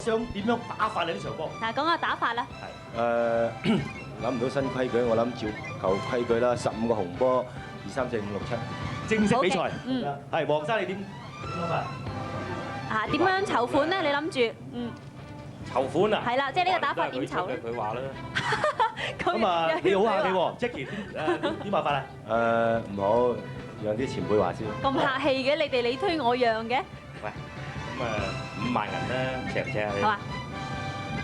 想點樣打法你呢場波？嗱，講下打法啦。諗唔到新規矩，我諗照舊規矩啦，15個紅波，2、3、4、5、6、7。正式比賽。嗯。係黃生，你點諗啊？啊，點樣籌款咧？你諗住？籌款啊？係啦，即係呢個打法點籌咧？佢話啦。咁啊，你好客氣喎，Jackie 點辦法啊？唔好，讓啲前輩話先。咁客氣嘅，你推我讓嘅。喂，咁5萬銀啦，謝唔謝啊？好啊。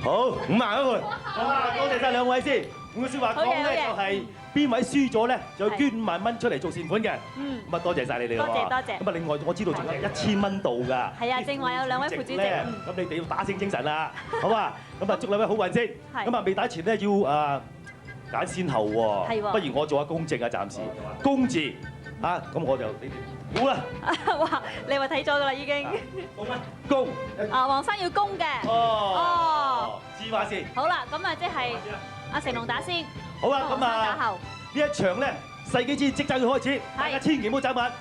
好，5萬一個。好啊，多謝晒兩位先。換句説話講咧，就係邊位輸咗咧，就捐5萬蚊出嚟做善款嘅。咁啊，多謝晒你哋咯。多謝。咁啊，另外我知道仲有1000蚊到㗎。係啊，正話有2位副主席。咁你哋要打醒精神啦，好嘛？咁啊，祝兩位好運先。咁啊，未打前咧要揀先後喎。係喎。不如我做下公證啊，暫時。公字嚇，咁我就你哋估啦。哇！你話睇咗㗎啦已經。公啊，公。啊，黃生要公嘅。哦。字話先。好啦，咁啊即係阿成龍打先。好啊，咁黃生打啊後。呢一場咧世紀戰即將要開始，大家千祈唔好走慢。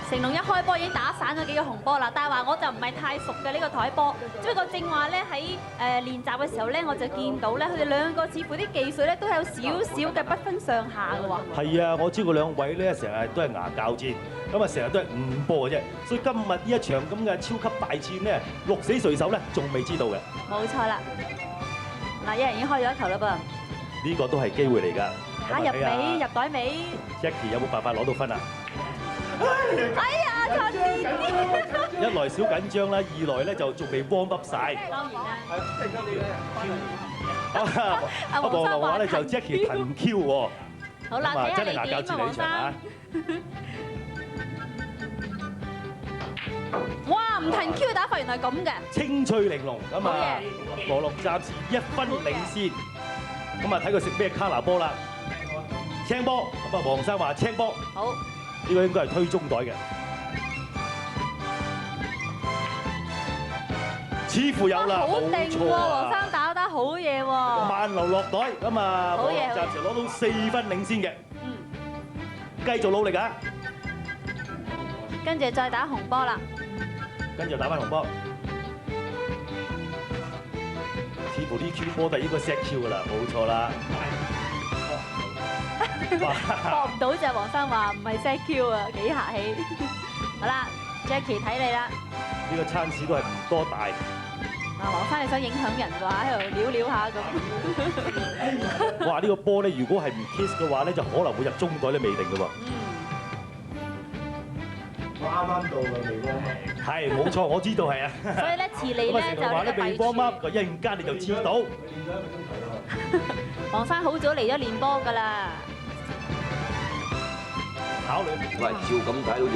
成龍一開波已經打散咗幾個紅波啦，但係話我就唔係太熟嘅呢個台波，只不過正話咧喺練習嘅時候咧，我就見到咧佢哋兩個似乎啲技術咧都有少少嘅不分上下嘅喎。係啊，我知佢兩位咧成日都係牙較戰，咁啊成日都係誤波嘅啫，所以今日呢一場咁嘅超級大戰咧，鹿死誰手咧仲未知道嘅。冇錯啦，嗱，有人已經開咗一球啦噃。呢個都係機會嚟㗎。嚇入尾入袋尾。Jackie 有冇辦法攞到分啊？哎呀，差啲啲。一來小緊張啦，二來咧就仲未 warm up 晒。當然啦。阿黃龍話咧就 Jackie 騰 Q 喎。好啦，睇下你點啊，黃生。哇，唔騰 Q 打法原來咁嘅。清脆玲瓏咁啊，羅樂暫時1分領先。咁啊睇佢食咩卡拿波啦。青波，咁啊黃生話青波。好。呢個應該係推中袋嘅，似乎有啦，好定喎，黃生打得好嘢喎。慢流落袋，咁啊，好嘢，暫時攞到4分領先嘅，繼續努力啊！跟住再打紅波啦，跟住打翻紅波，似乎呢 Q 波就應該 set Q 噶啦，冇錯啦。搏唔到就黃生話唔係 set Q 啊，幾客氣。好啦 ，Jackie 睇你啦。呢個餐市都係唔多大。嗱，黃生你想影響人嘅話，喺度撩撩下咁。哇！呢個波咧，如果係唔 kiss 嘅話咧，就可能會入中袋都未定嘅喎。我啱啱到嘅未喎。係冇錯，我知道係啊。所以咧，遲你咧就呢個弊處。一陣間你就知道。黃生好早嚟咗練波㗎啦。考慮。喂，照咁睇好似。